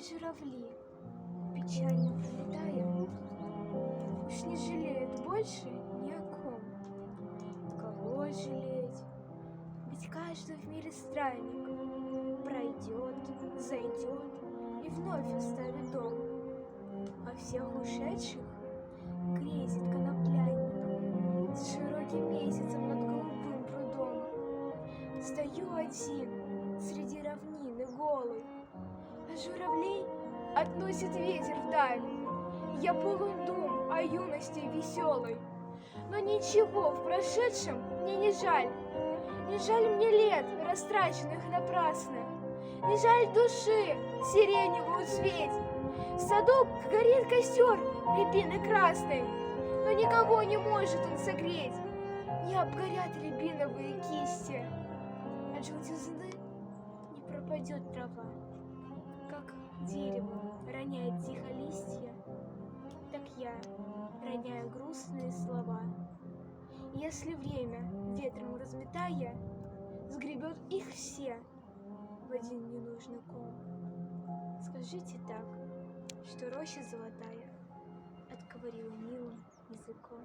журавли, печально пролетая, уж не жалеют больше ни о ком. Кого жалеть? Ведь каждый в мире странник пройдет, зайдет и вновь оставит дом. А всех ушедших грезит конопляник с широким месяцем над голубым прудом. Стою один среди равнины голой, а журавлей относит ветер вдаль. Я полон дум о юности веселой, но ничего в прошедшем мне не жаль. Не жаль мне лет, растраченных напрасно, не жаль души сиреневую цветь. В саду горит костер рябины красной, но никого не может он согреть. Не обгорят рябиновые кисти, от желтизны не пропадет трава. Как дерево роняет тихо листья, так я роняю грустные слова. Если время, ветром разметая, сгребет их все в один ненужный ком, скажите так, что роща золотая отговорила милым языком.